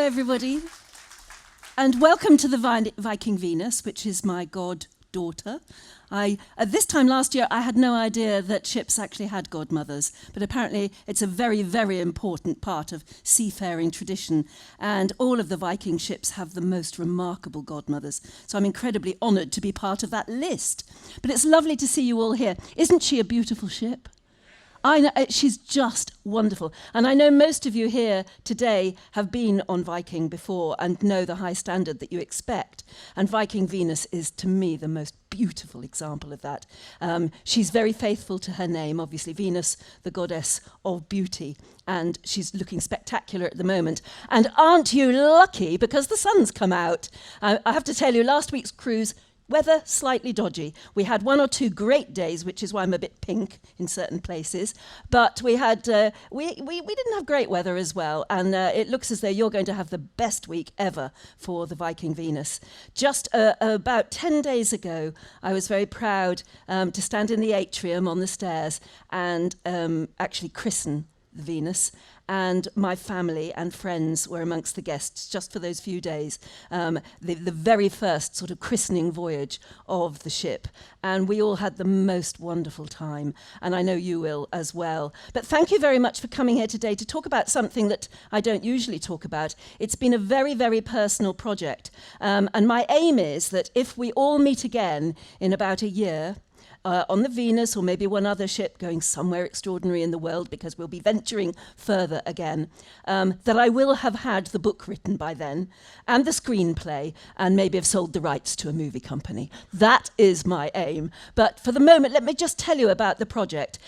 everybody, and welcome to the Viking Venus, which is my goddaughter. At this time last year, I had no idea that ships actually had godmothers, but apparently it's a very, very important part of seafaring tradition, and all of the Viking ships have the most remarkable godmothers. So I'm incredibly honoured to be part of that list. But it's lovely to see you all here. Isn't she a beautiful ship? I know, she's just wonderful. And I know most of you here today have been on Viking before and know the high standard that you expect. And Viking Venus is, to me, the most beautiful example of that. She's very faithful to her name, obviously, Venus, the goddess of beauty. And she's looking spectacular at the moment. And aren't you lucky, because the sun's come out. I have to tell you, last week's cruise, weather slightly dodgy. We had one or two great days, which is why I'm a bit pink in certain places. But we had we didn't have great weather as well, and it looks as though you're going to have the best week ever for the Viking Venus. Just about 10 days ago, I was very proud to stand in the atrium on the stairs and actually christen the Venus. And my family and friends were amongst the guests just for those few days, the very first sort of christening voyage of the ship. And we all had the most wonderful time, and I know you will as well. But thank you very much for coming here today to talk about something that I don't usually talk about. It's been a very, very personal project. And my aim is that if we all meet again in about a year, on the Venus or maybe one other ship going somewhere extraordinary in the world, because we'll be venturing further again, that I will have had the book written by then and the screenplay and maybe have sold the rights to a movie company. That is my aim. But for the moment, let me just tell you about the project,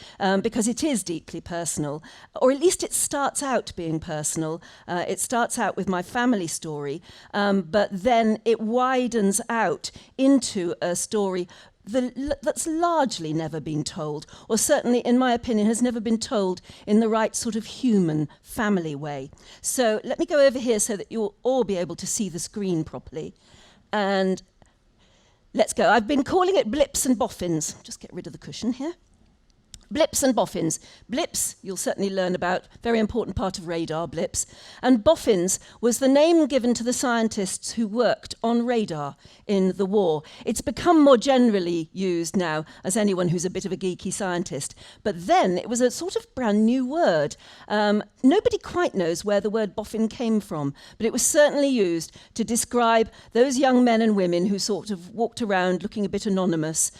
because it is deeply personal, or at least it starts out being personal. It starts out with my family story, but then it widens out into a story that's largely never been told, or certainly, in my opinion, has never been told in the right sort of human family way. So let me go over here so that you'll all be able to see the screen properly. And let's go. I've been calling it Blips and Boffins. Just get rid of the cushion here. Blips and Boffins. Blips, you'll certainly learn about, very important part of radar, blips. And Boffins was the name given to the scientists who worked on radar in the war. It's become more generally used now as anyone who's a bit of a geeky scientist. But then it was a sort of brand new word. Nobody quite knows where the word boffin came from, but it was certainly used to describe those young men and women who sort of walked around looking a bit anonymous,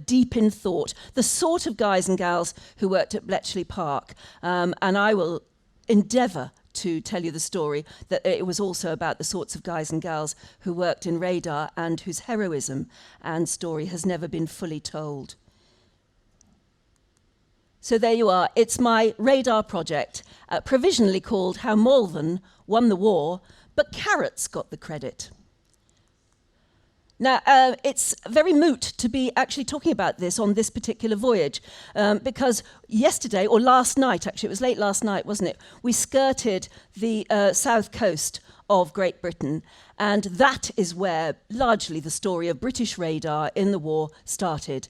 deep in thought, the sort of guys and gals who worked at Bletchley Park. And I will endeavour to tell you the story that it was also about the sorts of guys and gals who worked in radar and whose heroism and story has never been fully told. So there you are. It's my radar project, provisionally called How Malvern Won the War, but Carrots got the credit. Now, it's very moot to be actually talking about this on this particular voyage, because yesterday, or last night, actually, it was late last night, wasn't it? We skirted the south coast of Great Britain, and that is where largely the story of British radar in the war started.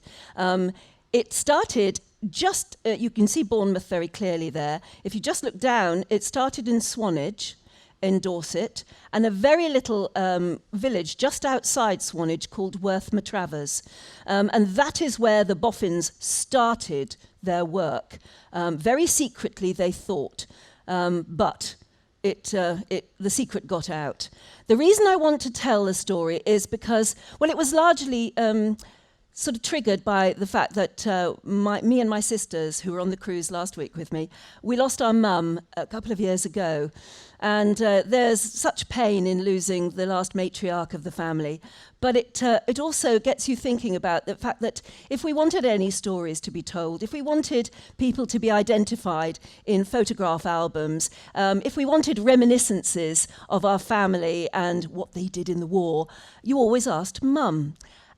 It started just, you can see Bournemouth very clearly there. If you just look down, it started in Swanage, in Dorset, and a very little village just outside Swanage called Worth-Matravers. And that is where the Boffins started their work. Very secretly, they thought, but the secret got out. The reason I want to tell the story is because, well, it was largely sort of triggered by the fact that me and my sisters, who were on the cruise last week with me, we lost our mum a couple of years ago. And there's such pain in losing the last matriarch of the family. But it also gets you thinking about the fact that if we wanted any stories to be told, if we wanted people to be identified in photograph albums, if we wanted reminiscences of our family and what they did in the war, you always asked Mum.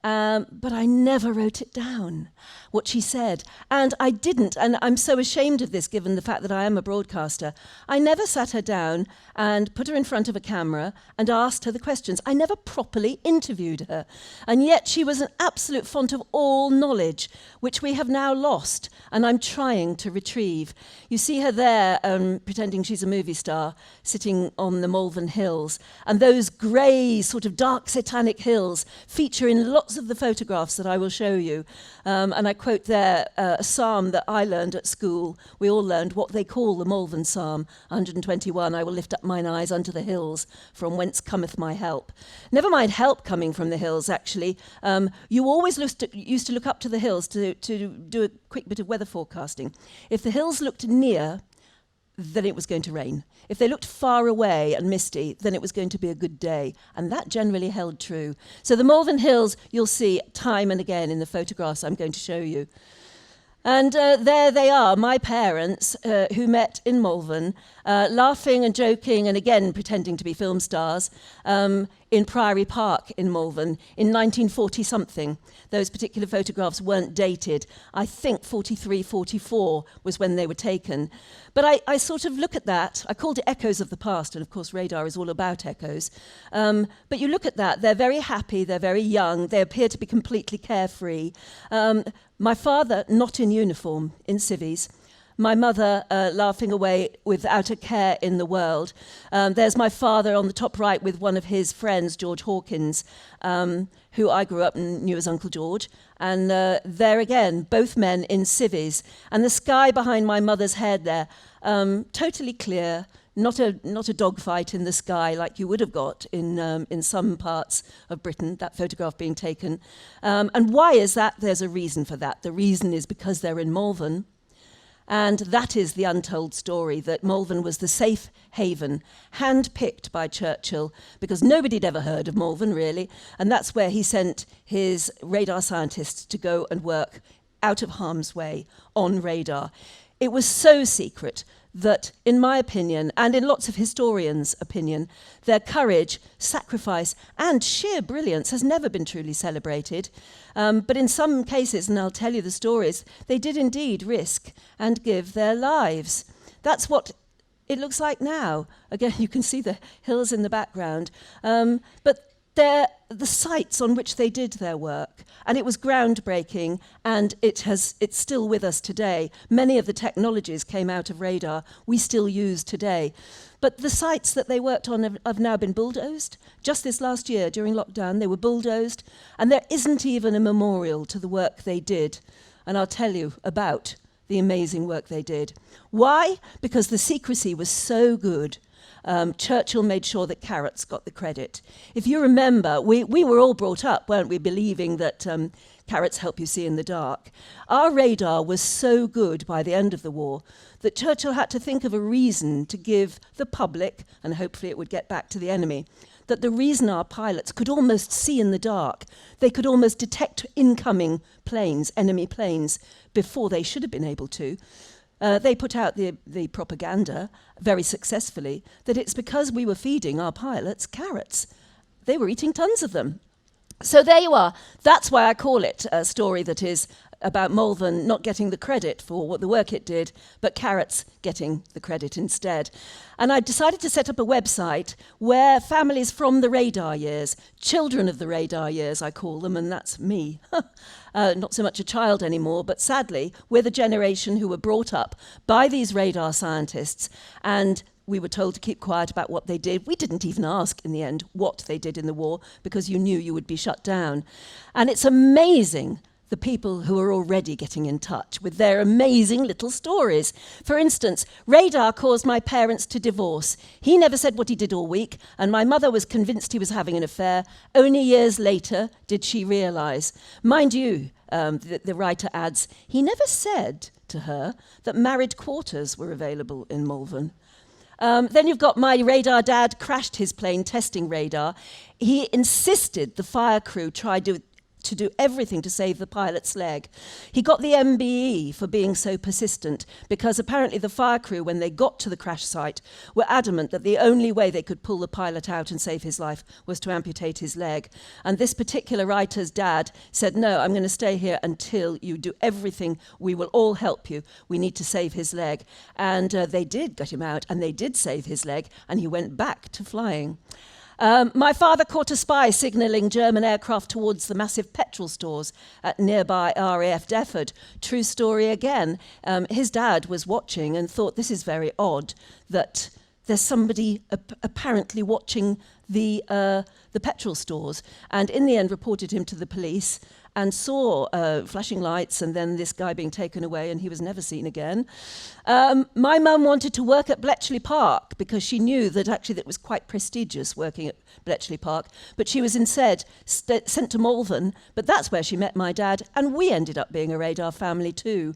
but I never wrote it down, what she said. And I didn't, and I'm so ashamed of this given the fact that I am a broadcaster. I never sat her down and put her in front of a camera and asked her the questions. I never properly interviewed her. And yet she was an absolute font of all knowledge, which we have now lost, and I'm trying to retrieve. You see her there, pretending she's a movie star, sitting on the Malvern Hills, and those grey, sort of dark satanic hills feature in lots of the photographs that I will show you. And I quote there a psalm that I learned at school. We all learned what they call the Malvern Psalm, 121, I will lift up mine eyes unto the hills, from whence cometh my help. Never mind help coming from the hills, actually. You always used to look up to the hills to do a quick bit of weather forecasting. If the hills looked near, then it was going to rain. If they looked far away and misty, then it was going to be a good day. And that generally held true. So the Malvern Hills, you'll see time and again in the photographs I'm going to show you. And there they are, my parents, who met in Malvern, laughing and joking and again pretending to be film stars, in Priory Park in Malvern in 1940-something. Those particular photographs weren't dated. I think 43, 44 was when they were taken. But I sort of look at that. I called it Echoes of the Past, and of course radar is all about echoes. But you look at that, they're very happy, they're very young, they appear to be completely carefree. My father, not in uniform, in civvies. My mother laughing away without a care in the world. There's my father on the top right with one of his friends, George Hawkins, who I grew up and knew as Uncle George. And there again, both men in civvies. And the sky behind my mother's head there, totally clear, not a dogfight in the sky like you would have got in some parts of Britain, that photograph being taken. And why is that? There's a reason for that. The reason is because they're in Malvern. And that is the untold story, that Malvern was the safe haven, hand-picked by Churchill, because nobody had ever heard of Malvern, really. And that's where he sent his radar scientists to go and work out of harm's way on radar. It was so secret that, in my opinion, and in lots of historians' opinion, their courage, sacrifice, and sheer brilliance has never been truly celebrated. But in some cases, and I'll tell you the stories, they did indeed risk and give their lives. That's what it looks like now. Again, you can see the hills in the background. But they're the sites on which they did their work. And it was groundbreaking, and it's still with us today. Many of the technologies came out of radar we still use today. But the sites that they worked on have now been bulldozed. Just this last year, during lockdown, they were bulldozed, and there isn't even a memorial to the work they did. And I'll tell you about the amazing work they did. Why? Because the secrecy was so good. Churchill made sure that carrots got the credit. If you remember, we were all brought up, weren't we, believing that carrots help you see in the dark. Our radar was so good by the end of the war that Churchill had to think of a reason to give the public, and hopefully it would get back to the enemy, that the reason our pilots could almost see in the dark, they could almost detect incoming planes, enemy planes, before they should have been able to. They put out the propaganda very successfully that it's because we were feeding our pilots carrots. They were eating tons of them. So there you are. That's why I call it a story that is about Malvern not getting the credit for what the work it did, but carrots getting the credit instead. And I decided to set up a website where families from the radar years, children of the radar years I call them, and that's me, not so much a child anymore, but sadly we're the generation who were brought up by these radar scientists, and we were told to keep quiet about what they did. We didn't even ask in the end what they did in the war because you knew you would be shut down. And it's amazing the people who are already getting in touch with their amazing little stories. For instance, radar caused my parents to divorce. He never said what he did all week, and my mother was convinced he was having an affair. Only years later did she realise. Mind you, the writer adds, he never said to her that married quarters were available in Malvern. Then you've got my radar dad crashed his plane testing radar. He insisted the fire crew try to to do everything to save the pilot's leg. He got the MBE for being so persistent because apparently the fire crew, when they got to the crash site, were adamant that the only way they could pull the pilot out and save his life was to amputate his leg. And this particular writer's dad said, no, I'm going to stay here until you do everything. We will all help you. We need to save his leg. And they did get him out, and they did save his leg, and he went back to flying. My father caught a spy signalling German aircraft towards the massive petrol stores at nearby RAF Deptford. True story again. His dad was watching and thought, this is very odd that there's somebody apparently watching the petrol stores, and in the end reported him to the police and saw flashing lights and then this guy being taken away, and he was never seen again. My mum wanted to work at Bletchley Park because she knew that actually it was quite prestigious working at Bletchley Park, but she was instead sent to Malvern, but that's where she met my dad, and we ended up being a radar family too.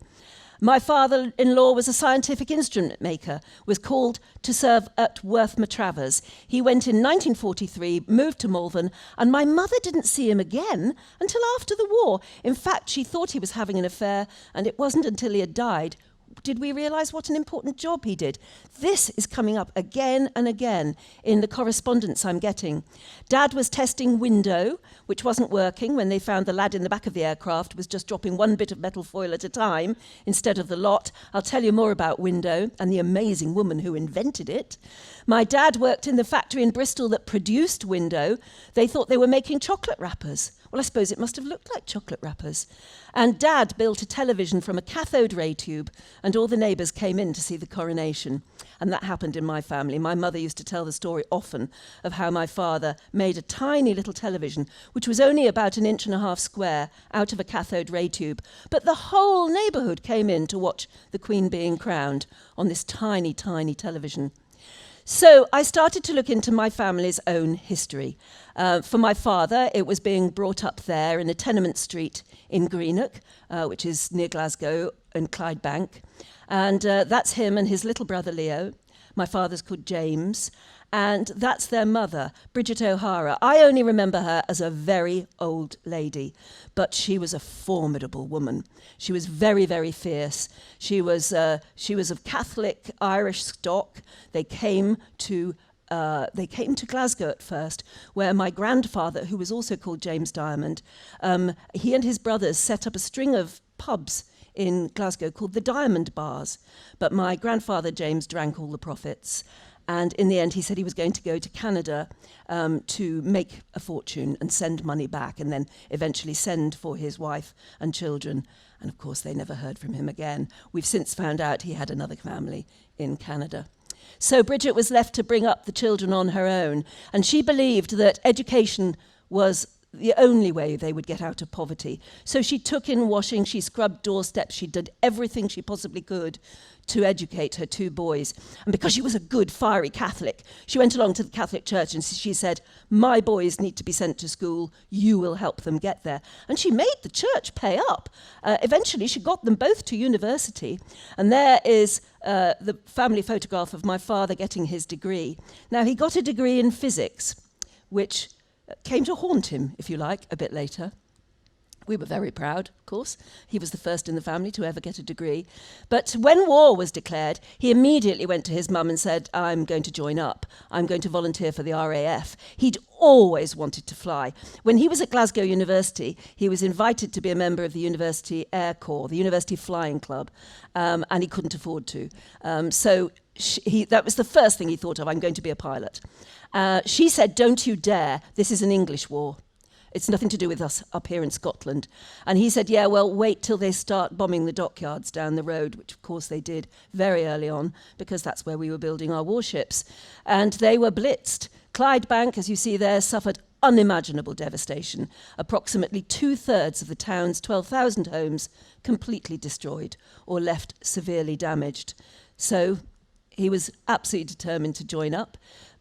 My father-in-law was a scientific instrument maker, was called to serve at Worth Matravers. He went in 1943, moved to Malvern, and my mother didn't see him again until after the war. In fact, she thought he was having an affair, and it wasn't until he had died did we realise what an important job he did. This is coming up again and again in the correspondence I'm getting. Dad was testing window, which wasn't working when they found the lad in the back of the aircraft was just dropping one bit of metal foil at a time instead of the lot. I'll tell you more about window and the amazing woman who invented it. My dad worked in the factory in Bristol that produced window. They thought they were making chocolate wrappers. Well, I suppose it must have looked like chocolate wrappers. And Dad built a television from a cathode ray tube, and all the neighbours came in to see the coronation. And that happened in my family. My mother used to tell the story often of how my father made a tiny little television, which was only about 1.5 inches square, out of a cathode ray tube. But the whole neighbourhood came in to watch the Queen being crowned on this tiny, tiny television. So I started to look into my family's own history. For my father, it was being brought up there in a tenement street in Greenock, which is near Glasgow and Clydebank. And that's him and his little brother Leo. My father's called James. And that's their mother, Bridget O'Hara. I only remember her as a very old lady, but she was a formidable woman. She was very, very fierce. She was of Catholic Irish stock. They came to Glasgow at first, where my grandfather, who was also called James Diamond, he and his brothers set up a string of pubs in Glasgow called the Diamond Bars. But my grandfather, James, drank all the profits. And in the end, he said he was going to go to Canada to make a fortune and send money back, and then eventually send for his wife and children. And of course, they never heard from him again. We've since found out he had another family in Canada. So Bridget was left to bring up the children on her own, and she believed that education was the only way they would get out of poverty. So she took in washing, she scrubbed doorsteps, she did everything she possibly could to educate her 2 boys. And because she was a good, fiery Catholic, she went along to the Catholic Church and she said, my boys need to be sent to school, you will help them get there. And she made the church pay up. Eventually, she got them both to university. And there is the family photograph of my father getting his degree. Now, he got a degree in physics, which came to haunt him, if you like, a bit later. We were very proud, of course. He was the first in the family to ever get a degree. But when war was declared, he immediately went to his mum and said, I'm going to join up. I'm going to volunteer for the RAF. He'd always wanted to fly. When he was at Glasgow University, he was invited to be a member of the University Air Corps, the University Flying Club, and he couldn't afford to. So that was the first thing he thought of, I'm going to be a pilot. She said, don't you dare, this is an English war. It's nothing to do with us up here in Scotland. And he said, yeah, well, wait till they start bombing the dockyards down the road, which of course they did very early on, because that's where we were building our warships. And they were blitzed. Clydebank, as you see there, suffered unimaginable devastation. Approximately 2/3 of the town's 12,000 homes completely destroyed or left severely damaged. So he was absolutely determined to join up.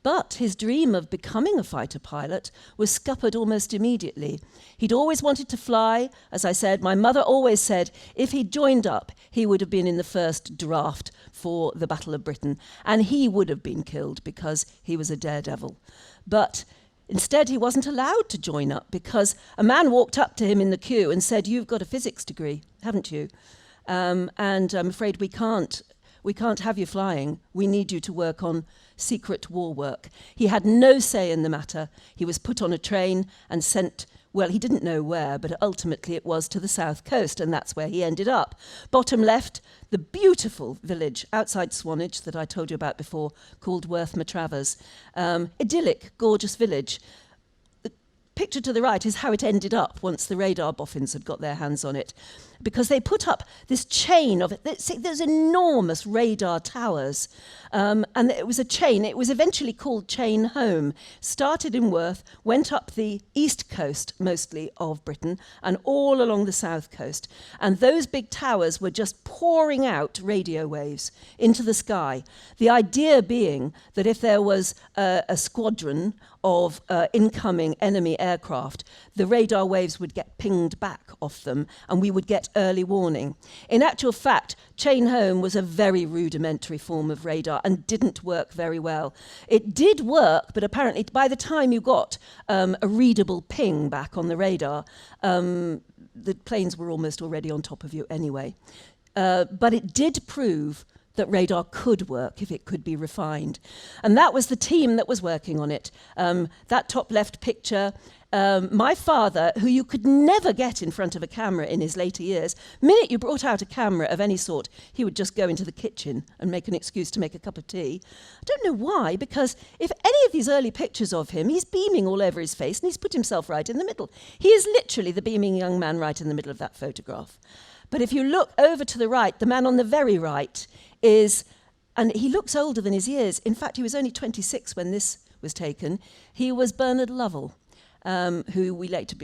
But his dream of becoming a fighter pilot was scuppered almost immediately. He'd always wanted to fly. As I said, my mother always said if he'd joined up, he would have been in the first draft for the Battle of Britain, and he would have been killed because he was a daredevil. But Instead, he wasn't allowed to join up because a man walked up to him in the queue and said, "You've got a physics degree, haven't you? And I'm afraid we can't have you flying. We need you to work on secret war work." He had no say in the matter. He was put on a train and sent, well, he didn't know where, but ultimately it was to the south coast, and that's where he ended up. Bottom left, the beautiful village outside Swanage that I told you about before, called Worth Matravers. Idyllic, gorgeous village. The picture to the right is how it ended up once the radar boffins had got their hands on it, because they put up this chain of there's enormous radar towers, and it was a chain. It was eventually called Chain Home. Started in Worth, went up the east coast mostly of Britain and all along the south coast, and those big towers were just pouring out radio waves into the sky. The idea being that if there was a squadron of incoming enemy aircraft, the radar waves would get pinged back off them and we would get early warning. In actual fact, Chain Home was a very rudimentary form of radar and didn't work very well. It did work, but apparently by the time you got a readable ping back on the radar, the planes were almost already on top of you anyway. But it did prove that radar could work if it could be refined. And that was the team that was working on it. That top left picture, my father, who you could never get in front of a camera in his later years, minute you brought out a camera of any sort, he would just go into the kitchen and make an excuse to make a cup of tea. I don't know why, because if any of these early pictures of him, he's beaming all over his face and he's put himself right in the middle. He is literally the beaming young man right in the middle of that photograph. But if you look over to the right, the man on the very right is, and he looks older than his years. In fact, he was only 26 when this was taken. He was Bernard Lovell, who we later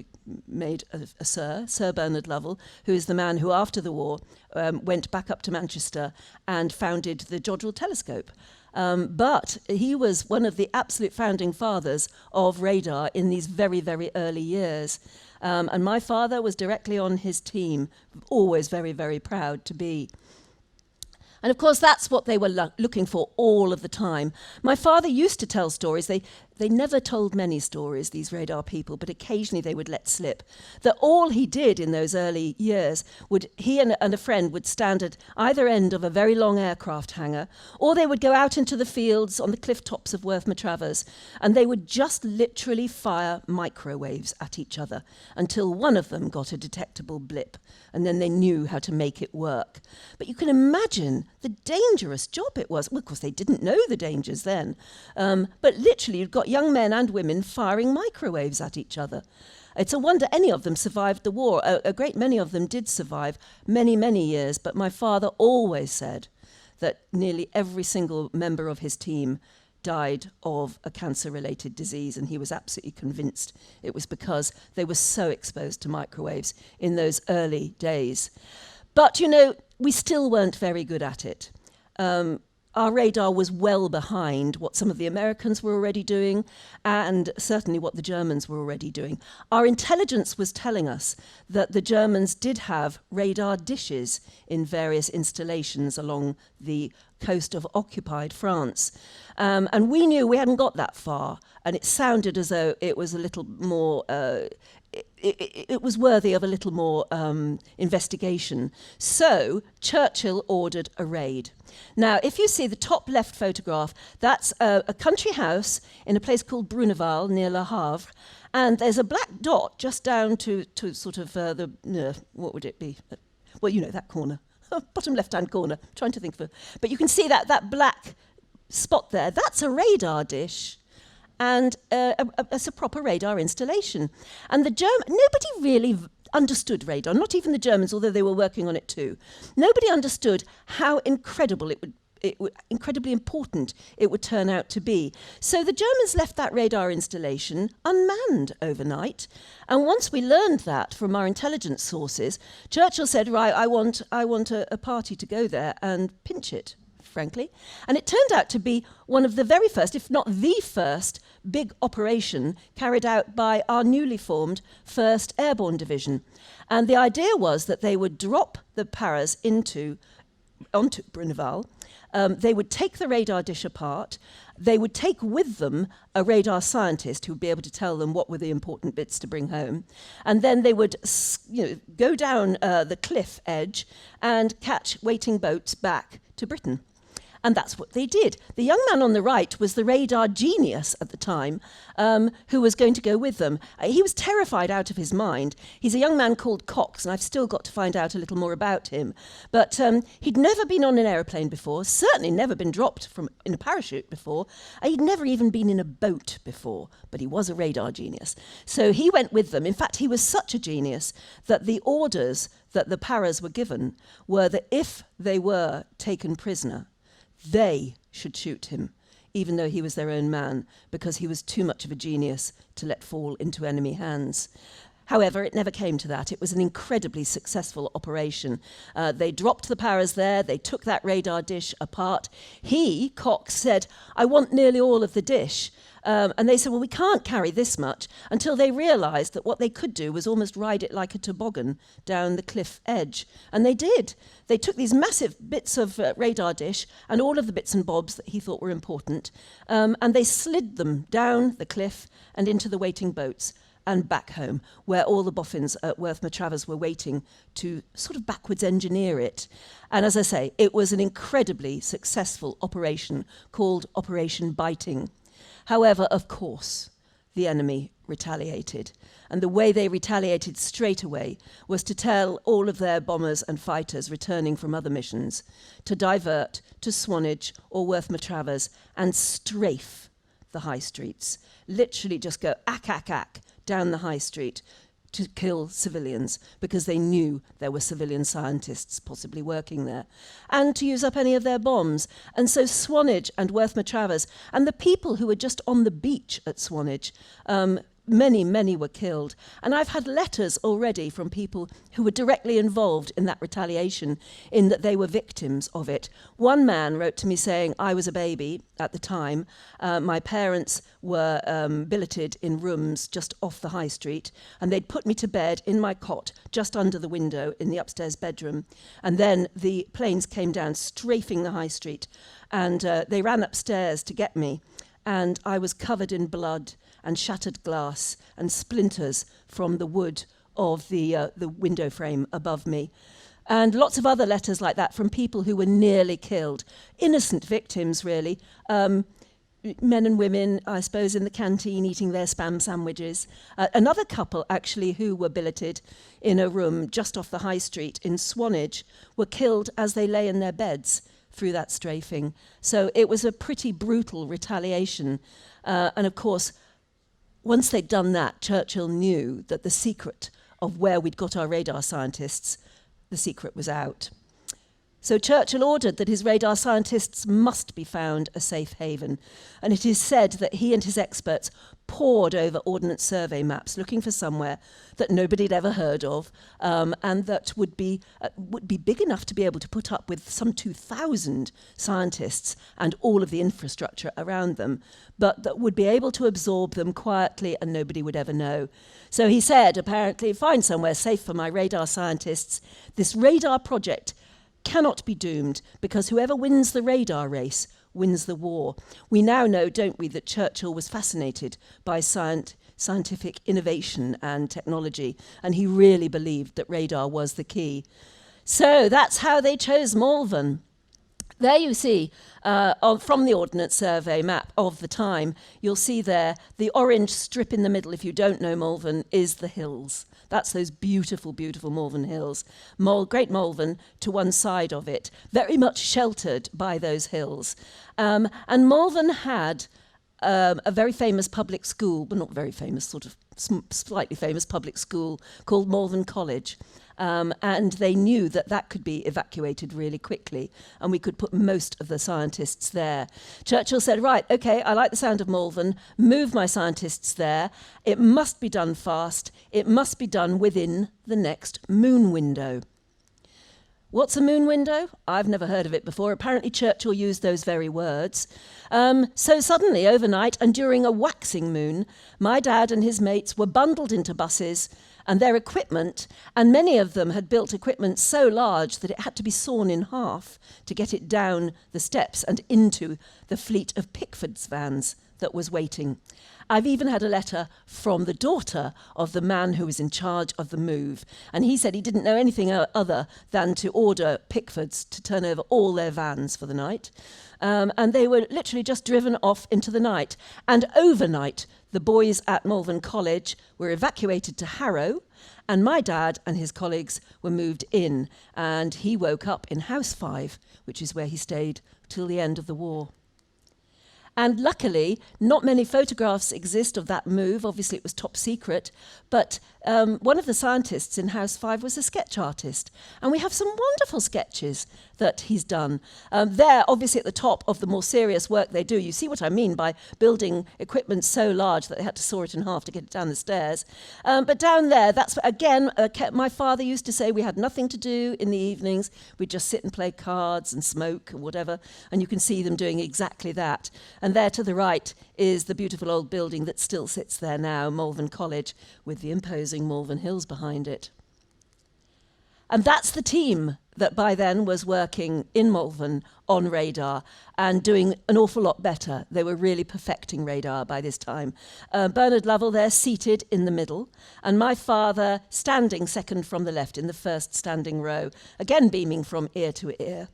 made a Sir Bernard Lovell, who is the man who, after the war, went back up to Manchester and founded the Jodrell telescope. But he was one of the absolute founding fathers of radar in these very, very early years. And my father was directly on his team, always very, very proud to be. And of course, that's what they were looking for all of the time. My father used to tell stories. They never told many stories, these radar people, but occasionally they would let slip. That all he did in those early years, he and a friend would stand at either end of a very long aircraft hangar, or they would go out into the fields on the cliff tops of Worth Matravers, and they would just literally fire microwaves at each other until one of them got a detectable blip, and then they knew how to make it work. But you can imagine the dangerous job it was. Well, of course, they didn't know the dangers then, but literally you've got young men and women firing microwaves at each other. It's a wonder any of them survived the war. A great many of them did survive many, many years, but my father always said that nearly every single member of his team died of a cancer-related disease, and he was absolutely convinced it was because they were so exposed to microwaves in those early days. But, you know, we still weren't very good at it. Our radar was well behind what some of the Americans were already doing, and certainly what the Germans were already doing. Our intelligence was telling us that the Germans did have radar dishes in various installations along the coast of occupied France. And we knew we hadn't got that far, and it sounded as though it was a little more... It was worthy of a little more investigation. So Churchill ordered a raid. Now, if you see the top left photograph, that's a country house in a place called Bruneval near Le Havre, and there's a black dot just down to sort of what would it be? Well, you know, that corner, bottom left-hand corner. I'm trying to think of but you can see that black spot there. That's a radar dish. And it's a proper radar installation. And nobody really understood radar, not even the Germans, although they were working on it too. Nobody understood how incredibly important it would turn out to be. So the Germans left that radar installation unmanned overnight. And once we learned that from our intelligence sources, Churchill said, right, I want a party to go there and pinch it, frankly. And it turned out to be one of the very first, if not the first, big operation carried out by our newly formed 1st Airborne Division. And the idea was that they would drop the paras into onto Bruneval. They would take the radar dish apart. They would take with them a radar scientist who would be able to tell them what were the important bits to bring home. And then they would go down the cliff edge and catch waiting boats back to Britain. And that's what they did. The young man on the right was the radar genius at the time, who was going to go with them. He was terrified out of his mind. He's a young man called Cox, and I've still got to find out a little more about him. But he'd never been on an aeroplane before, certainly never been dropped in a parachute before. He'd never even been in a boat before, but he was a radar genius. So he went with them. In fact, he was such a genius that the orders that the paras were given were that if they were taken prisoner, they should shoot him, even though he was their own man, because he was too much of a genius to let fall into enemy hands. However, it never came to that. It was an incredibly successful operation. They dropped the paras there. They took that radar dish apart. Cox, said, "I want nearly all of the dish." And they said, well, we can't carry this much, until they realised that what they could do was almost ride it like a toboggan down the cliff edge. And they did. They took these massive bits of radar dish and all of the bits and bobs that he thought were important, and they slid them down the cliff and into the waiting boats and back home, where all the Boffins at Worth Matravers were waiting to sort of backwards engineer it. And as I say, it was an incredibly successful operation called Operation Biting. However, of course, the enemy retaliated. And the way they retaliated straight away was to tell all of their bombers and fighters returning from other missions to divert to Swanage or Worth Matravers and strafe the high streets. Literally just go ack down the high street to kill civilians, because they knew there were civilian scientists possibly working there, and to use up any of their bombs. And so Swanage and Worth Matravers, and the people who were just on the beach at Swanage, many were killed. And I've had letters already from people who were directly involved in that retaliation, in that they were victims of it. One man wrote to me saying, I was a baby at the time. My parents were billeted in rooms just off the high street, and they'd put me to bed in my cot just under the window in the upstairs bedroom. And then the planes came down, strafing the high street, and they ran upstairs to get me. And I was covered in blood and shattered glass and splinters from the wood of the window frame above me. And lots of other letters like that from people who were nearly killed. Innocent victims, really. Men and women, I suppose, in the canteen eating their spam sandwiches. Another couple, actually, who were billeted in a room just off the high street in Swanage were killed as they lay in their beds through that strafing. So it was a pretty brutal retaliation. And of course, once they'd done that, Churchill knew that the secret of where we'd got our radar scientists, the secret was out. So Churchill ordered that his radar scientists must be found a safe haven. And it is said that he and his experts pored over Ordnance Survey maps, looking for somewhere that nobody had ever heard of, and that would be big enough to be able to put up with some 2,000 scientists and all of the infrastructure around them, but that would be able to absorb them quietly and nobody would ever know. So he said, apparently, find somewhere safe for my radar scientists. This radar project cannot be doomed, because whoever wins the radar race wins the war. We now know, don't we, that Churchill was fascinated by scientific innovation and technology, and he really believed that radar was the key. So that's how they chose Malvern. There you see, from the Ordnance Survey map of the time, you'll see there the orange strip in the middle, if you don't know Malvern, is the hills. That's those beautiful, beautiful Malvern Hills. Great Malvern to one side of it, very much sheltered by those hills. And Malvern had a very famous public school, but not very famous, sort of slightly famous public school called Malvern College. And they knew that that could be evacuated really quickly, and we could put most of the scientists there. Churchill said, right, okay, I like the sound of Malvern, move my scientists there. It must be done fast. It must be done within the next moon window. What's a moon window? I've never heard of it before. Apparently Churchill used those very words. So suddenly, overnight, and during a waxing moon, my dad and his mates were bundled into buses and their equipment, and many of them had built equipment so large that it had to be sawn in half to get it down the steps and into the fleet of Pickford's vans that was waiting. I've even had a letter from the daughter of the man who was in charge of the move, and he said he didn't know anything other than to order Pickfords to turn over all their vans for the night. And they were literally just driven off into the night. And overnight, the boys at Malvern College were evacuated to Harrow, and my dad and his colleagues were moved in, and he woke up in House 5, which is where he stayed till the end of the war. And luckily, not many photographs exist of that move. Obviously, it was top secret. But one of the scientists in House 5 was a sketch artist. And we have some wonderful sketches that he's done. There, obviously, at the top of the more serious work they do, you see what I mean by building equipment so large that they had to saw it in half to get it down the stairs. But down there, that's, again, my father used to say we had nothing to do in the evenings. We'd just sit and play cards and smoke or whatever. And you can see them doing exactly that. And there to the right is the beautiful old building that still sits there now, Malvern College, with the imposing Malvern Hills behind it. And that's the team that by then was working in Malvern on radar and doing an awful lot better. They were really perfecting radar by this time. Bernard Lovell there seated in the middle, and my father standing second from the left in the first standing row, again beaming from ear to ear.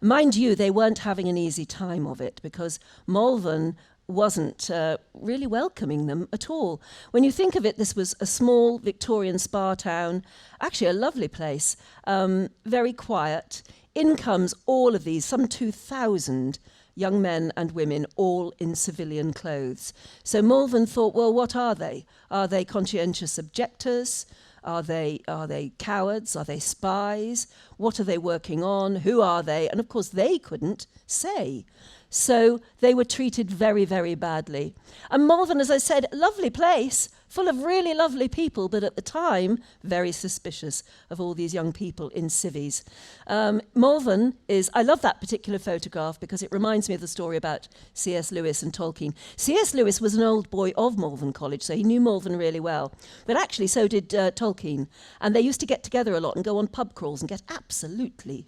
Mind you, they weren't having an easy time of it because Malvern wasn't really welcoming them at all. When you think of it, this was a small Victorian spa town, actually a lovely place, very quiet. In comes all of these, some 2,000 young men and women, all in civilian clothes. So Malvern thought, well, what are they? Are they conscientious objectors? Are they cowards? Are they spies? What are they working on? Who are they? And of course, they couldn't say. So they were treated very, very badly. And Malvern, as I said, lovely place, full of really lovely people, but at the time, very suspicious of all these young people in civvies. Malvern is, I love that particular photograph because it reminds me of the story about C.S. Lewis and Tolkien. C.S. Lewis was an old boy of Malvern College, so he knew Malvern really well. But actually, so did Tolkien. And they used to get together a lot and go on pub crawls and get absolutely,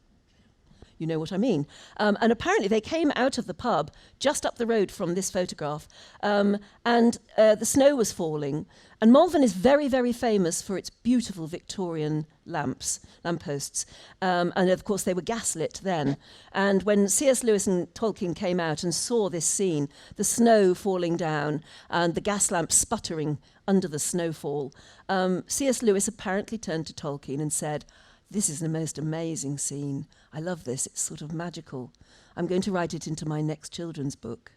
you know what I mean. And apparently they came out of the pub just up the road from this photograph, and the snow was falling. And Malvern is very, very famous for its beautiful Victorian lampposts. And of course they were gaslit then. And when C.S. Lewis and Tolkien came out and saw this scene, the snow falling down and the gas lamps sputtering under the snowfall, C.S. Lewis apparently turned to Tolkien and said, "This is the most amazing scene. I love this. It's sort of magical. I'm going to write it into my next children's book,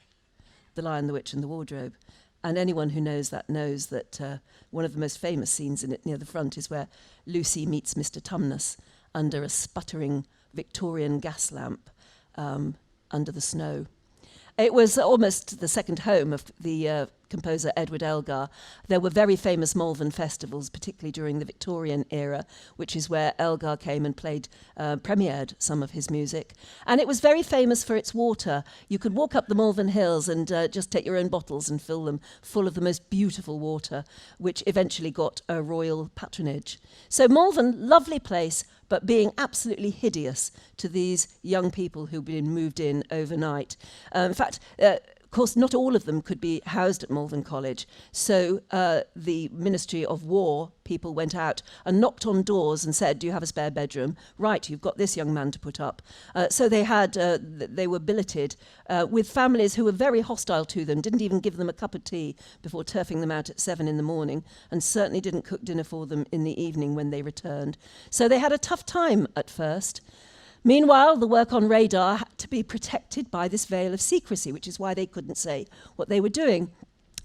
The Lion, the Witch and the Wardrobe." And anyone who knows that one of the most famous scenes in it near the front is where Lucy meets Mr. Tumnus under a sputtering Victorian gas lamp under the snow. It was almost the second home of the composer Edward Elgar. There were very famous Malvern festivals, particularly during the Victorian era, which is where Elgar came and premiered some of his music. And it was very famous for its water. You could walk up the Malvern Hills and just take your own bottles and fill them full of the most beautiful water, which eventually got a royal patronage. So Malvern, lovely place, but being absolutely hideous to these young people who'd been moved in overnight. In fact, of course, not all of them could be housed at Malvern College. So the Ministry of War people went out and knocked on doors and said, "Do you have a spare bedroom? Right, you've got this young man to put up." So they were billeted with families who were very hostile to them, didn't even give them a cup of tea before turfing them out at 7 a.m, and certainly didn't cook dinner for them in the evening when they returned. So they had a tough time at first. Meanwhile, the work on radar had to be protected by this veil of secrecy, which is why they couldn't say what they were doing.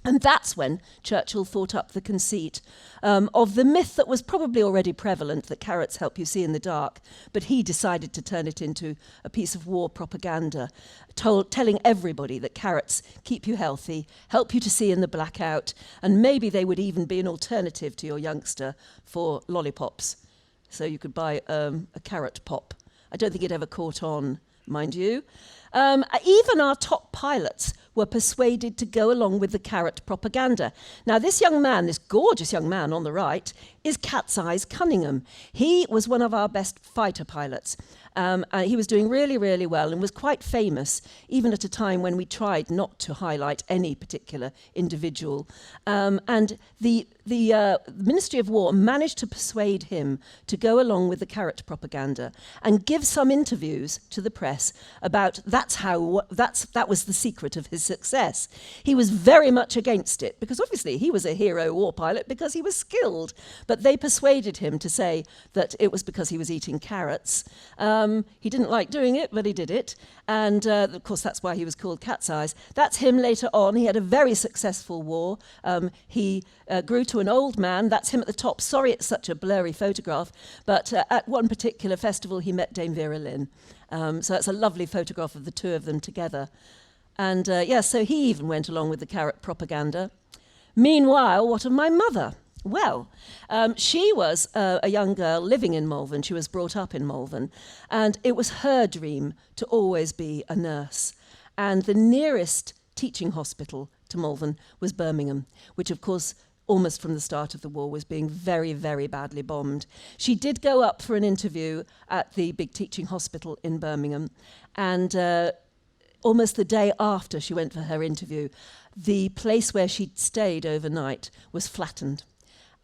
And that's when Churchill thought up the conceit of the myth that was probably already prevalent, that carrots help you see in the dark, but he decided to turn it into a piece of war propaganda, telling everybody that carrots keep you healthy, help you to see in the blackout, and maybe they would even be an alternative to your youngster for lollipops. So you could buy a carrot pop I don't think it ever caught on, mind you. Even our top pilots were persuaded to go along with the carrot propaganda. Now, this young man, this gorgeous young man on the right, is Cat's Eyes Cunningham. He was one of our best fighter pilots. He was doing really, really well and was quite famous, even at a time when we tried not to highlight any particular individual. And the Ministry of War managed to persuade him to go along with the carrot propaganda and give some interviews to the press about that was the secret of his success. He was very much against it because obviously he was a hero war pilot because he was skilled, but they persuaded him to say that it was because he was eating carrots. He didn't like doing it, but he did it. And of course, that's why he was called Cat's Eyes. That's him later on. He had a very successful war. He grew to an old man. That's him at the top. Sorry, it's such a blurry photograph. But at one particular festival, he met Dame Vera Lynn. So that's a lovely photograph of the two of them together. And so he even went along with the carrot propaganda. Meanwhile, what of my mother? Well, she was a young girl living in Malvern. She was brought up in Malvern. And it was her dream to always be a nurse. And the nearest teaching hospital to Malvern was Birmingham, which, of course, almost from the start of the war was being very, very badly bombed. She did go up for an interview at the big teaching hospital in Birmingham. And almost the day after she went for her interview, the place where she'd stayed overnight was flattened.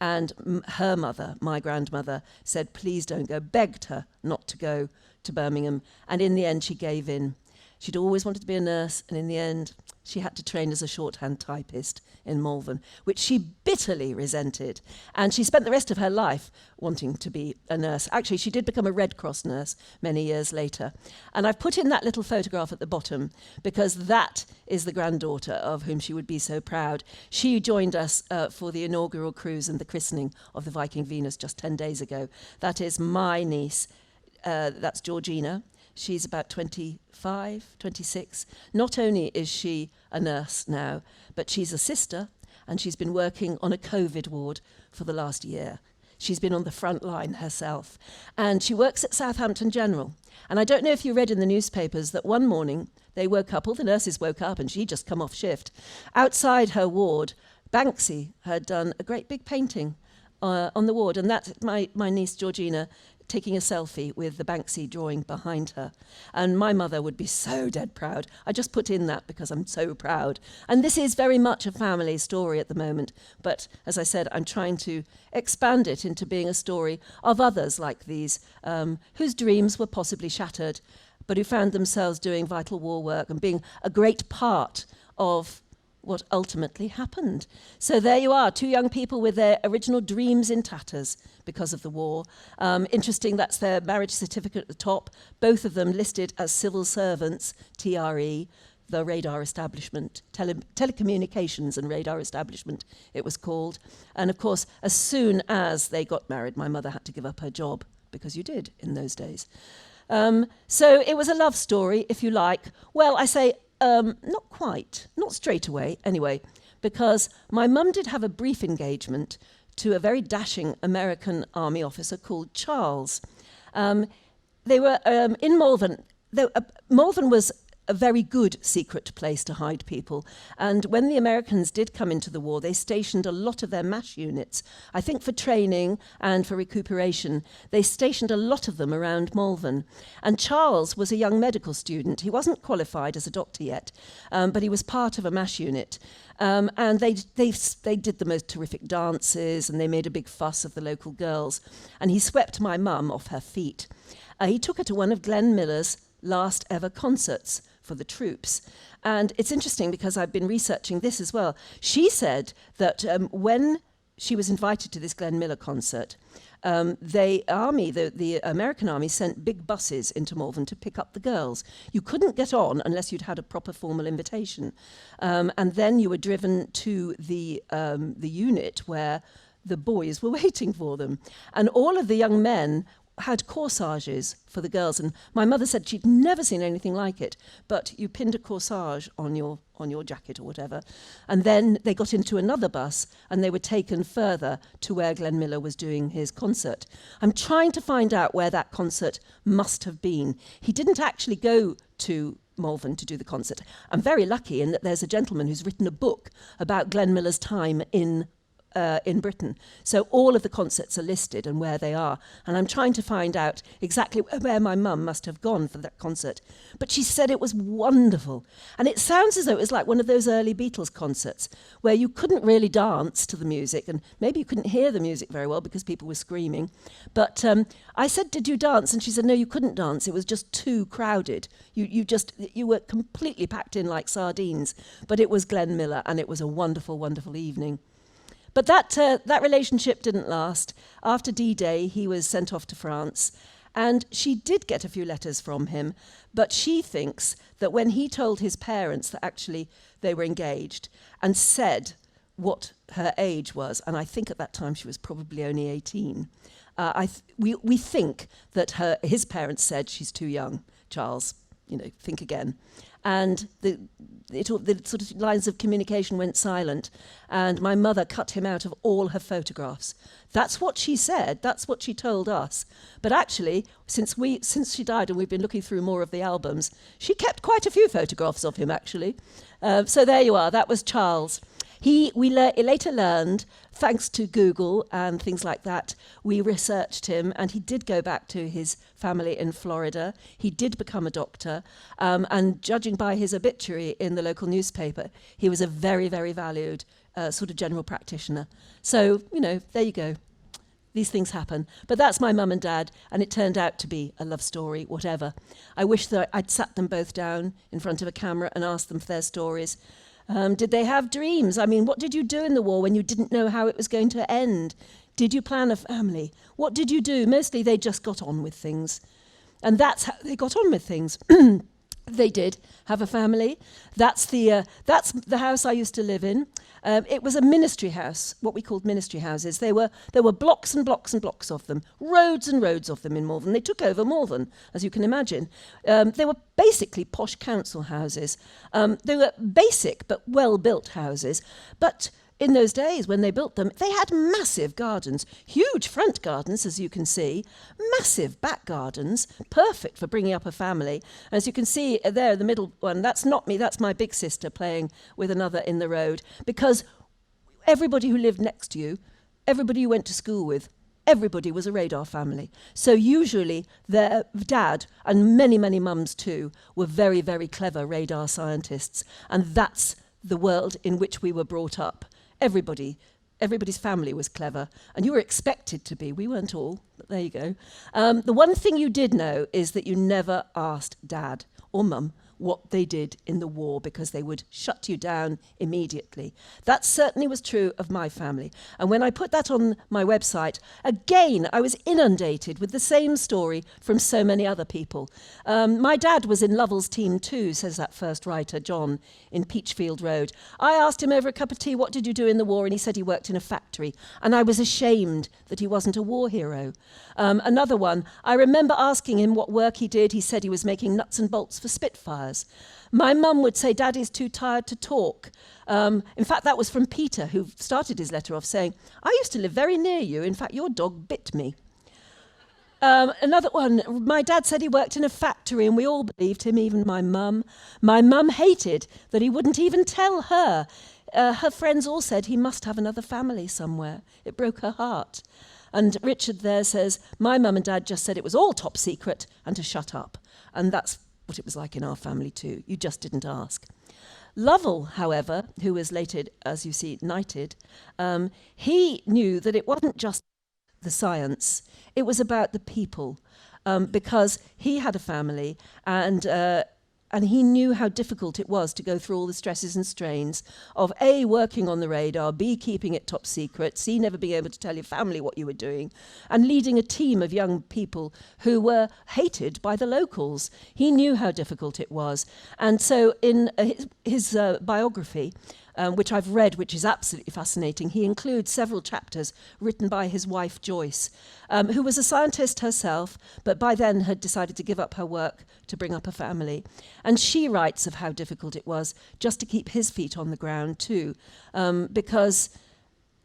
And her mother, my grandmother, said, please don't go, begged her not to go to Birmingham. And in the end, she gave in. She'd always wanted to be a nurse, and in the end, she had to train as a shorthand typist in Malvern, which she bitterly resented. And she spent the rest of her life wanting to be a nurse. Actually, she did become a Red Cross nurse many years later. And I've put in that little photograph at the bottom because that is the granddaughter of whom she would be so proud. She joined us for the inaugural cruise and the christening of the Viking Venus just 10 days ago. That is my niece. That's Georgina. She's about 25, 26. Not only is she a nurse now, but she's a sister, and she's been working on a COVID ward for the last year. She's been on the front line herself. And she works at Southampton General. And I don't know if you read in the newspapers that one morning they woke up, all the nurses woke up, and she'd just come off shift. Outside her ward, Banksy had done a great big painting on the ward, and that's my niece Georgina taking a selfie with the Banksy drawing behind her. And my mother would be so dead proud. I just put in that because I'm so proud. And this is very much a family story at the moment. But as I said, I'm trying to expand it into being a story of others like these, whose dreams were possibly shattered, but who found themselves doing vital war work and being a great part of what ultimately happened. So there you are, two young people with their original dreams in tatters because of the war. Interesting, that's their marriage certificate at the top. Both of them listed as civil servants, TRE, the radar establishment, telecommunications and radar establishment, it was called. And of course, as soon as they got married, my mother had to give up her job, because you did in those days. So it was a love story, if you like. Well, I say, not quite, not straight away, anyway, because my mum did have a brief engagement to a very dashing American army officer called Charles. They were in Malvern. Malvern was a very good secret place to hide people. And when the Americans did come into the war, they stationed a lot of their MASH units, I think for training and for recuperation. They stationed a lot of them around Malvern. And Charles was a young medical student. He wasn't qualified as a doctor yet, but he was part of a MASH unit. And they did the most terrific dances, and they made a big fuss of the local girls. And he swept my mum off her feet. He took her to one of Glenn Miller's last ever concerts for the troops. And it's interesting because I've been researching this as well. She said that when she was invited to this Glenn Miller concert, the American army sent big buses into Malvern to pick up the girls. You couldn't get on unless you'd had a proper formal invitation. And then you were driven to the unit where the boys were waiting for them. And all of the young men had corsages for the girls, and my mother said she'd never seen anything like it, but you pinned a corsage on your jacket or whatever, and then they got into another bus and they were taken further to where Glenn Miller was doing his concert. I'm trying to find out where that concert must have been. He didn't actually go to Malvern to do the concert. I'm very lucky in that there's a gentleman who's written a book about Glenn Miller's time in Britain. So all of the concerts are listed and where they are. And I'm trying to find out exactly where my mum must have gone for that concert. But she said it was wonderful. And it sounds as though it was like one of those early Beatles concerts where you couldn't really dance to the music, and maybe you couldn't hear the music very well because people were screaming. But I said, did you dance? And she said, no, you couldn't dance. It was just too crowded. You were completely packed in like sardines. But it was Glenn Miller, and it was a wonderful, wonderful evening. But that relationship didn't last. After D-Day, he was sent off to France, and she did get a few letters from him, but she thinks that when he told his parents that actually they were engaged and said what her age was, and I think at that time she was probably only 18, we think that his parents said, she's too young, Charles, think again. And the sort of lines of communication went silent, and my mother cut him out of all her photographs. That's what she said, that's what she told us. But actually, since she died and we've been looking through more of the albums, she kept quite a few photographs of him, actually. So there you are, that was Charles. We later learned, thanks to Google and things like that, we researched him, and he did go back to his family in Florida. He did become a doctor, and judging by his obituary in the local newspaper, he was a very, very valued sort of general practitioner. So, there you go. These things happen. But that's my mum and dad, and it turned out to be a love story, whatever. I wish that I'd sat them both down in front of a camera and asked them for their stories. Did they have dreams? I mean, what did you do in the war when you didn't know how it was going to end? Did you plan a family? What did you do? Mostly they just got on with things. And that's how they got on with things. They did have a family. That's the house I used to live in. It was a ministry house, what we called ministry houses. There were blocks and blocks and blocks of them, roads and roads of them in Malvern. They took over Malvern, as you can imagine. They were basically posh council houses. They were basic but well-built houses. But in those days, when they built them, they had massive gardens, huge front gardens, as you can see, massive back gardens, perfect for bringing up a family. As you can see there, the middle one, that's not me, that's my big sister playing with another in the road, because everybody who lived next to you, everybody you went to school with, everybody was a radar family. So usually their dad, and many, many mums too, were very, very clever radar scientists. And that's the world in which we were brought up. Everybody's family was clever, and you were expected to be. We weren't all, but there you go. The one thing you did know is that you never asked Dad or Mum what they did in the war, because they would shut you down immediately. That certainly was true of my family. And when I put that on my website, again, I was inundated with the same story from so many other people. My dad was in Lovell's team too, says that first writer, John, in Peachfield Road. I asked him over a cup of tea, what did you do in the war? And he said he worked in a factory. And I was ashamed that he wasn't a war hero. Another one, I remember asking him what work he did. He said he was making nuts and bolts for Spitfires. My mum would say, Daddy's too tired to talk. In fact, that was from Peter, who started his letter off saying, I used to live very near you. In fact, your dog bit me. Another one, my dad said he worked in a factory, and we all believed him, even my mum. My mum hated that he wouldn't even tell her. Her friends all said he must have another family somewhere. It broke her heart. And Richard there says, my mum and dad just said it was all top secret and to shut up. And that's what it was like in our family too. You just didn't ask. Lovell, however, who was later, as you see, knighted, he knew that it wasn't just the science, it was about the people, because he had a family, and he knew how difficult it was to go through all the stresses and strains of A, working on the radar, B, keeping it top secret, C, never being able to tell your family what you were doing, and leading a team of young people who were hated by the locals. He knew how difficult it was. And so in his biography, which I've read, which is absolutely fascinating. He includes several chapters written by his wife, Joyce, who was a scientist herself, but by then had decided to give up her work to bring up a family. And she writes of how difficult it was just to keep his feet on the ground too, because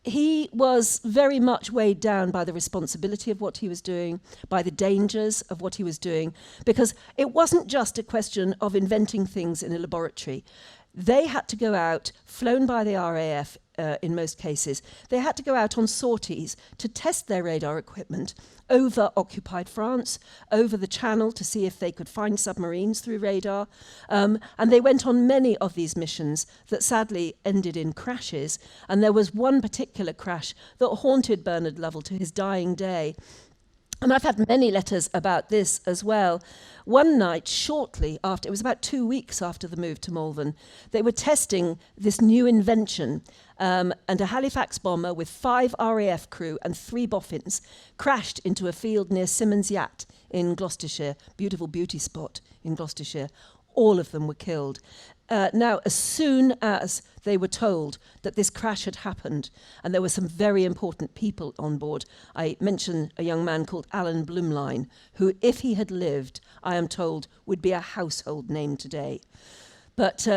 he was very much weighed down by the responsibility of what he was doing, by the dangers of what he was doing, because it wasn't just a question of inventing things in a laboratory. They had to go out, flown by the RAF in most cases. They had to go out on sorties to test their radar equipment over occupied France, over the Channel to see if they could find submarines through radar. And they went on many of these missions that sadly ended in crashes. And there was one particular crash that haunted Bernard Lovell to his dying day. And I've had many letters about this as well. One night, shortly after, it was about 2 weeks after the move to Malvern, they were testing this new invention, and a Halifax bomber with 5 RAF crew and 3 Boffins crashed into a field near Simmons Yacht in Gloucestershire, beautiful beauty spot in Gloucestershire. All of them were killed. Now, as soon as they were told that this crash had happened, and there were some very important people on board, I mentioned a young man called Alan Blumlein, who, if he had lived, I am told, would be a household name today. But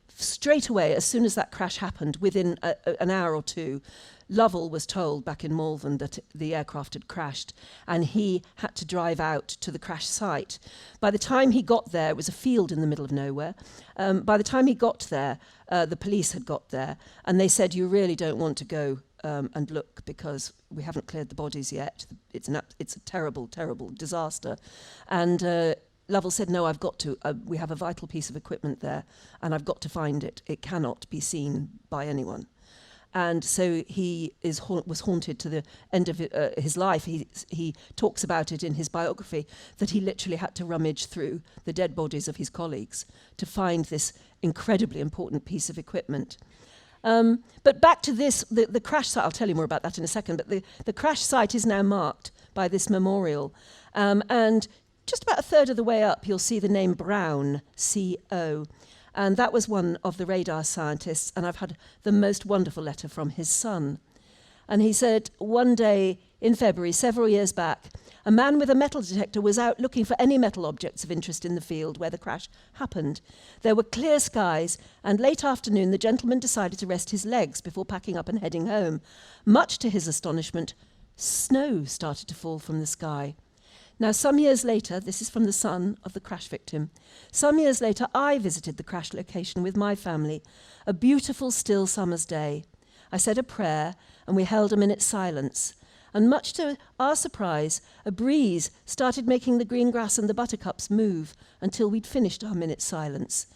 straight away, as soon as that crash happened, within an hour or two, Lovell was told back in Malvern that the aircraft had crashed, and he had to drive out to the crash site. By the time he got there, it was a field in the middle of nowhere. By the time he got there, the police had got there, and they said, "You really don't want to go and look because we haven't cleared the bodies yet. It's a terrible, terrible disaster." And Lovell said, "No, I've got to. We have a vital piece of equipment there, and I've got to find it. It cannot be seen by anyone." And so he was haunted to the end of his life. He talks about it in his biography, that he literally had to rummage through the dead bodies of his colleagues to find this incredibly important piece of equipment. But back to this, the crash site, I'll tell you more about that in a second, but the crash site is now marked by this memorial. And just about a third of the way up, you'll see the name Brown, C-O. And that was one of the radar scientists, and I've had the most wonderful letter from his son. And he said, one day in February, several years back, a man with a metal detector was out looking for any metal objects of interest in the field where the crash happened. There were clear skies, and late afternoon the gentleman decided to rest his legs before packing up and heading home. Much to his astonishment, snow started to fall from the sky. Now, some years later, this is from the son of the crash victim, some years later I visited the crash location with my family, a beautiful still summer's day. I said a prayer and we held a minute's silence. And much to our surprise, a breeze started making the green grass and the buttercups move until we'd finished our minute's silence.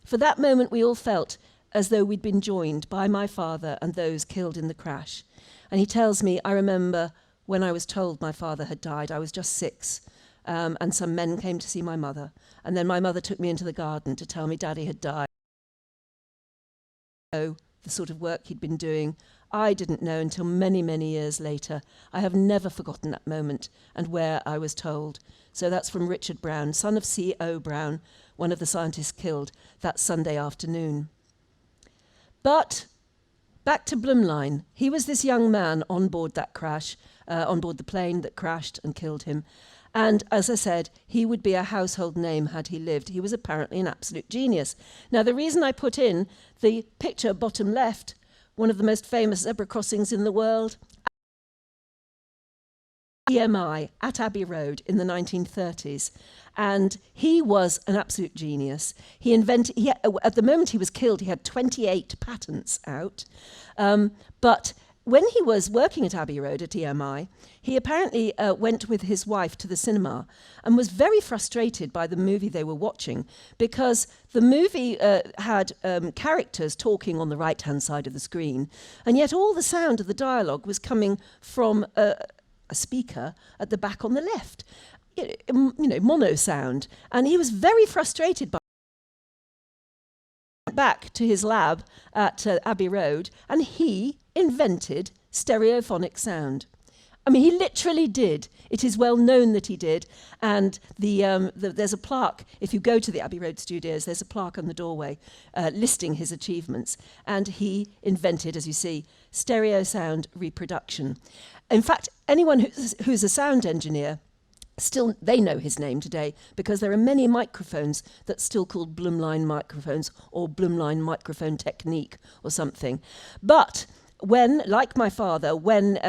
For that moment we all felt as though we'd been joined by my father and those killed in the crash. And he tells me, I remember when I was told my father had died, I was just 6, and some men came to see my mother. And then my mother took me into the garden to tell me Daddy had died. The sort of work he'd been doing, I didn't know until many, many years later. I have never forgotten that moment and where I was told. So that's from Richard Brown, son of C.O. Brown, one of the scientists killed that Sunday afternoon. But back to Blumlein. He was this young man on board that crash, on board the plane that crashed and killed him. And as I said, he would be a household name had he lived. He was apparently an absolute genius. Now, the reason I put in the picture bottom left, one of the most famous zebra crossings in the world, EMI at Abbey Road in the 1930s. And he was an absolute genius. At the moment he was killed, he had 28 patents out. But when he was working at Abbey Road at EMI, he apparently went with his wife to the cinema and was very frustrated by the movie they were watching, because the movie had characters talking on the right-hand side of the screen, and yet all the sound of the dialogue was coming from a speaker at the back on the left, mono sound. And he was very frustrated by back to his lab at Abbey Road, and he invented stereophonic sound. I mean, he literally did. It is well known that he did. And there's a plaque. If you go to the Abbey Road Studios, there's a plaque on the doorway listing his achievements. And he invented, as you see, stereo sound reproduction. In fact, anyone who's a sound engineer, still, they know his name today because there are many microphones that's still called Blumlein microphones or Blumlein microphone technique or something. But when, like my father, when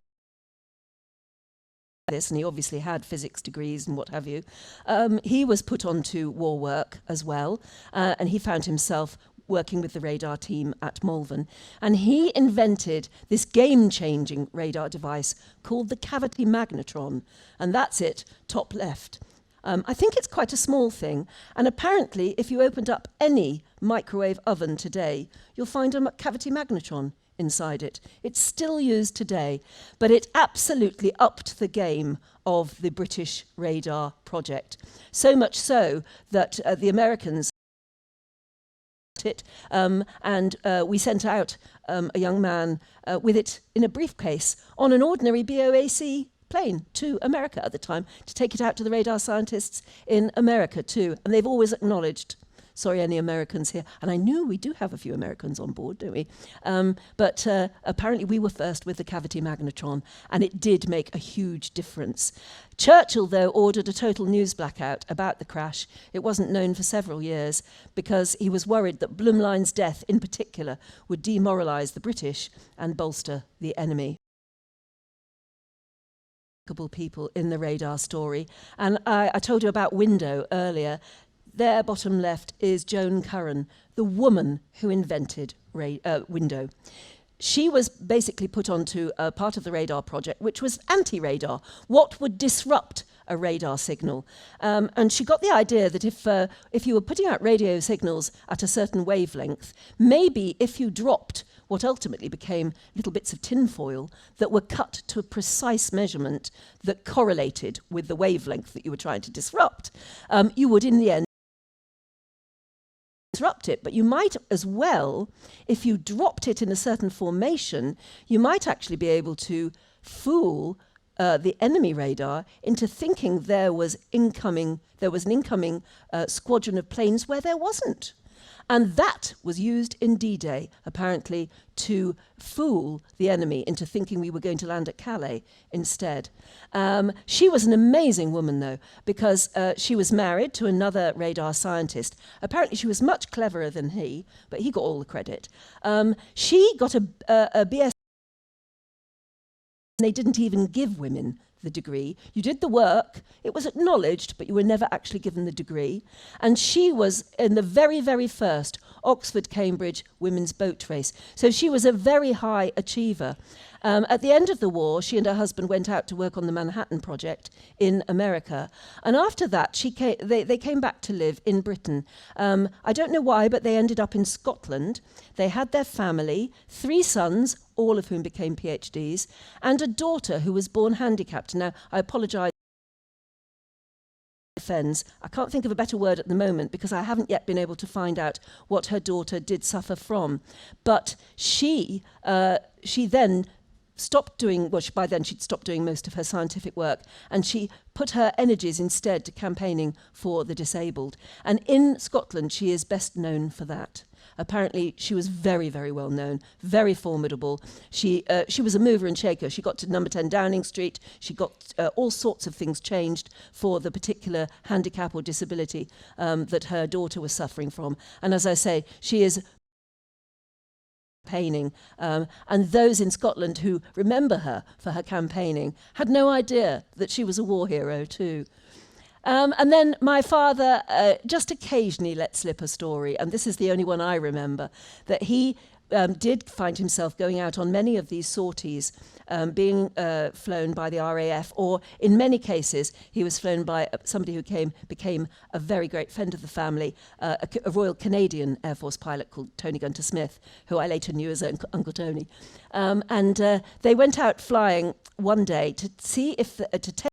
this, and he obviously had physics degrees and what have you, he was put onto war work as well, and he found himself working with the radar team at Malvern. And he invented this game-changing radar device called the cavity magnetron. And that's it, top left. I think it's quite a small thing. And apparently, if you opened up any microwave oven today, you'll find a cavity magnetron inside it. It's still used today, but it absolutely upped the game of the British radar project. So much so that the Americans it, and we sent out a young man with it in a briefcase on an ordinary BOAC plane to America at the time to take it out to the radar scientists in America too. And they've always acknowledged, sorry, any Americans here. And I knew we do have a few Americans on board, don't we? But apparently we were first with the cavity magnetron, and it did make a huge difference. Churchill, though, ordered a total news blackout about the crash. It wasn't known for several years because he was worried that Blumlein's death in particular would demoralise the British and bolster the enemy. People in the radar story. And I told you about Window earlier. There, bottom left, is Joan Curran, the woman who invented Window. She was basically put onto a part of the radar project, which was anti-radar, what would disrupt a radar signal. And she got the idea that if you were putting out radio signals at a certain wavelength, maybe if you dropped what ultimately became little bits of tinfoil that were cut to a precise measurement that correlated with the wavelength that you were trying to disrupt, you would in the end disrupt it. But you might as well, if you dropped it in a certain formation, you might actually be able to fool the enemy radar into thinking there was an incoming squadron of planes where there wasn't. And that was used in D-Day, apparently, to fool the enemy into thinking we were going to land at Calais instead. She was an amazing woman, though, because she was married to another radar scientist. Apparently, she was much cleverer than he, but he got all the credit. She got a BS. They didn't even give women the degree. You did the work, it was acknowledged, but you were never actually given the degree. And she was in the very, very first Oxford-Cambridge women's boat race. So she was a very high achiever. At the end of the war, she and her husband went out to work on the Manhattan Project in America. And after that, they came back to live in Britain. I don't know why, but they ended up in Scotland. They had their family, 3 sons, all of whom became PhDs, and a daughter who was born handicapped. Now, I apologise. I can't think of a better word at the moment because I haven't yet been able to find out what her daughter did suffer from. But she then stopped doing, well, by then she'd stopped doing most of her scientific work, and she put her energies instead to campaigning for the disabled. And in Scotland, she is best known for that. Apparently, she was very, very well known, very formidable. She was a mover and shaker. She got to number 10 Downing Street. She got all sorts of things changed for the particular handicap or disability that her daughter was suffering from. And as I say, she is campaigning, and those in Scotland who remember her for her campaigning had no idea that she was a war hero too. And then my father just occasionally let slip a story, and this is the only one I remember, that he did find himself going out on many of these sorties, being flown by the RAF, or in many cases he was flown by somebody who became a very great friend of the family, a Royal Canadian Air Force pilot called Tony Gunter Smith, who I later knew as Uncle Tony. And they went out flying one day to see if to take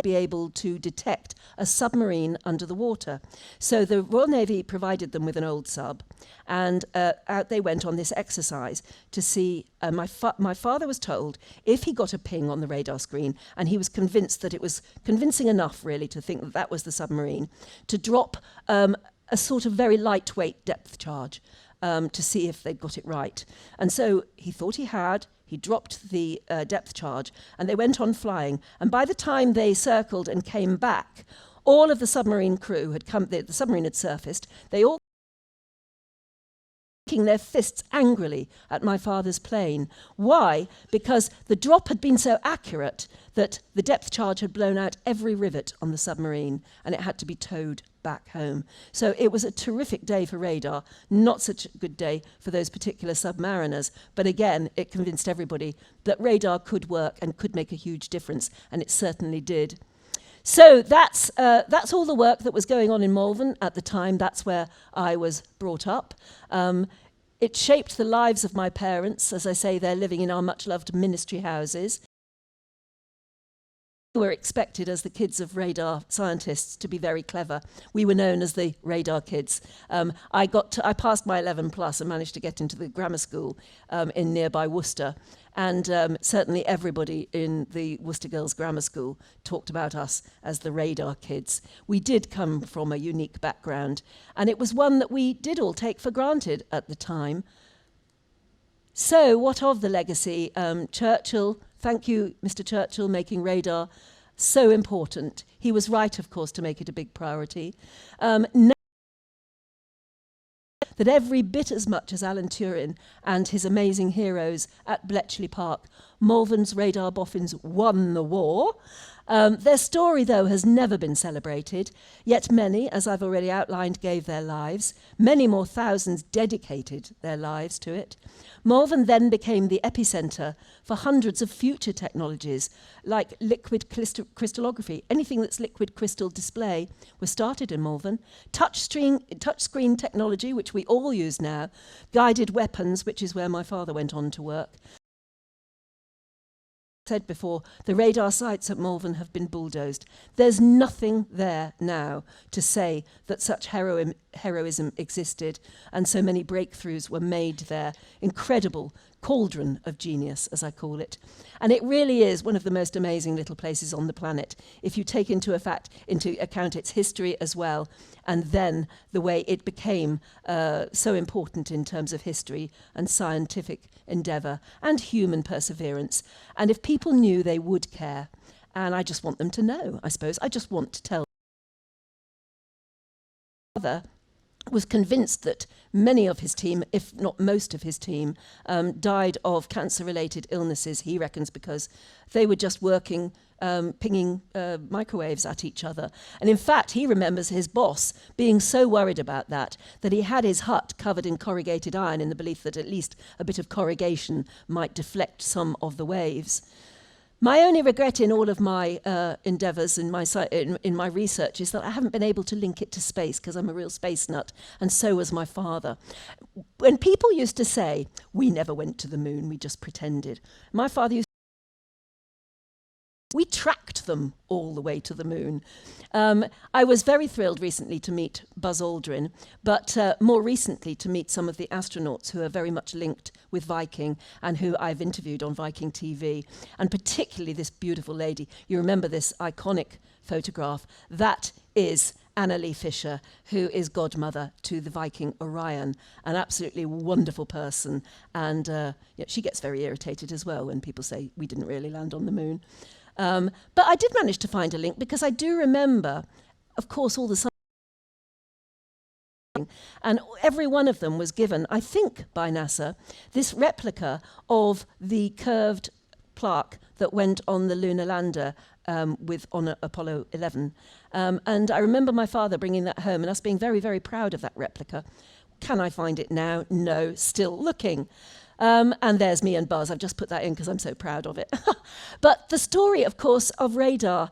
be able to detect a submarine under the water. So the Royal Navy provided them with an old sub, and out they went on this exercise to see. My father was told if he got a ping on the radar screen, and he was convinced that it was convincing enough really to think that that was the submarine, to drop a sort of very lightweight depth charge to see if they'd got it right. And so he thought he had. He dropped the depth charge, and they went on flying. And by the time they circled and came back, all of the submarine crew had come. The submarine had surfaced. They all shaking their fists angrily at my father's plane. Why? Because the drop had been so accurate that the depth charge had blown out every rivet on the submarine, and it had to be towed back home. So it was a terrific day for radar, not such a good day for those particular submariners. But again, it convinced everybody that radar could work and could make a huge difference, and it certainly did. So that's all the work that was going on in Malvern at the time. That's where I was brought up. It shaped the lives of my parents. As I say, they're living in our much-loved ministry houses. We were expected, as the kids of radar scientists, to be very clever. We were known as the radar kids. I passed my 11 plus and managed to get into the grammar school in nearby Worcester. And certainly everybody in the Worcester Girls Grammar School talked about us as the radar kids. We did come from a unique background, and it was one that we did all take for granted at the time. So what of the legacy? Churchill, thank you, Mr. Churchill, making radar so important. He was right, of course, to make it a big priority. That every bit as much as Alan Turing and his amazing heroes at Bletchley Park, Malvern's radar boffins won the war. Their story, though, has never been celebrated, yet many, as I've already outlined, gave their lives. Many more thousands dedicated their lives to it. Malvern then became the epicentre for hundreds of future technologies, like liquid crystallography. Anything that's liquid crystal display was started in Malvern. Touchscreen technology, which we all use now. Guided weapons, which is where my father went on to work. Said before, the radar sites at Malvern have been bulldozed. There's nothing there now to say that such heroism existed and so many breakthroughs were made there. Incredible cauldron of genius, as I call it. And it really is one of the most amazing little places on the planet, if you take into account its history as well, and then the way it became so important in terms of history and scientific endeavour and human perseverance. And if people knew, they would care. And I just want them to know, I suppose. I just want to tell. Father was convinced that many of his team, if not most of his team, died of cancer-related illnesses, he reckons, because they were just working, pinging microwaves at each other. And in fact, he remembers his boss being so worried about that he had his hut covered in corrugated iron in the belief that at least a bit of corrugation might deflect some of the waves. My only regret in all of my endeavours in my research is that I haven't been able to link it to space, because I'm a real space nut, and so was my father. When people used to say, we never went to the moon, we just pretended, my father used to we tracked them all the way to the moon. I was very thrilled recently to meet Buzz Aldrin, but more recently to meet some of the astronauts who are very much linked with Viking and who I've interviewed on Viking TV, and particularly this beautiful lady. You remember this iconic photograph? That is Anna Lee Fisher, who is godmother to the Viking Orion, an absolutely wonderful person. And she gets very irritated as well when people say we didn't really land on the moon. But I did manage to find a link, because I do remember, of course, all the and every one of them was given, I think by NASA, this replica of the curved plaque that went on the lunar lander on Apollo 11. And I remember my father bringing that home and us being very, very proud of that replica. Can I find it now? No, still looking. And there's me and Buzz. I've just put that in because I'm so proud of it. But the story, of course, of radar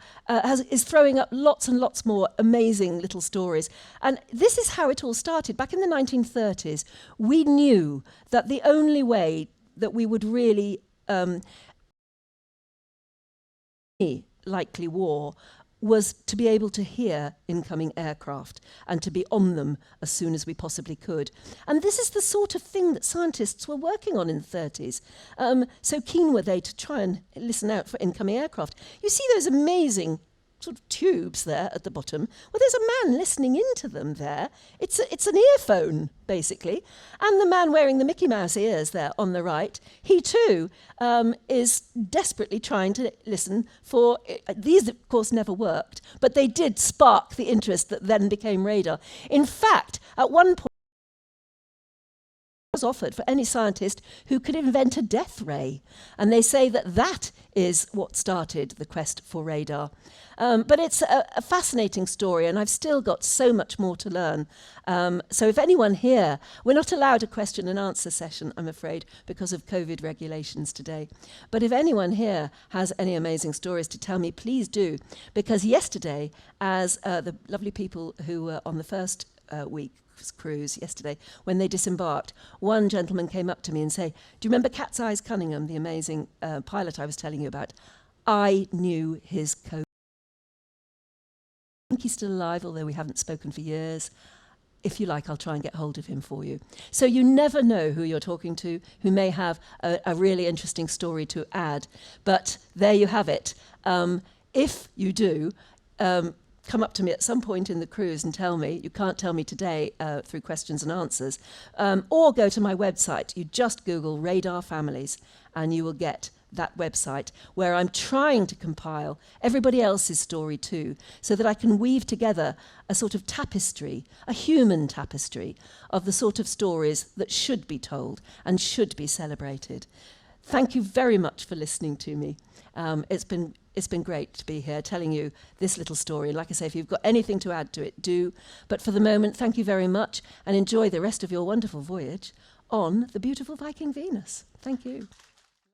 is throwing up lots and lots more amazing little stories. And this is how it all started. Back in the 1930s, we knew that the only way that we would really likely war was to be able to hear incoming aircraft and to be on them as soon as we possibly could. And this is the sort of thing that scientists were working on in the 30s. So keen were they to try and listen out for incoming aircraft. You see those amazing sort of tubes there at the bottom. Well, there's a man listening into them there. It's an earphone, basically. And the man wearing the Mickey Mouse ears there on the right, he too is desperately trying to listen for... These, of course, never worked, but they did spark the interest that then became radar. In fact, at one point, was offered for any scientist who could invent a death ray. And they say that that is what started the quest for radar. But it's a fascinating story, and I've still got so much more to learn. So if anyone here, we're not allowed a question and answer session, I'm afraid, because of COVID regulations today. But if anyone here has any amazing stories to tell me, please do. Because yesterday, as the lovely people who were on the first week cruise yesterday, when they disembarked, one gentleman came up to me and said, "Do you remember Cat's Eyes Cunningham, the amazing pilot I was telling you about? I knew his code. I think he's still alive, although we haven't spoken for years. If you like, I'll try and get hold of him for you." So you never know who you're talking to, who may have a really interesting story to add. But there you have it. If you do, come up to me at some point in the cruise and tell me. You can't tell me today through questions and answers. Or go to my website. You just Google Radar Families and you will get that website where I'm trying to compile everybody else's story too, so that I can weave together a sort of tapestry, a human tapestry of the sort of stories that should be told and should be celebrated. Thank you very much for listening to me. It's been great to be here telling you this little story. Like I say, if you've got anything to add to it, do. But for the moment, thank you very much and enjoy the rest of your wonderful voyage on the beautiful Viking Venus. Thank you.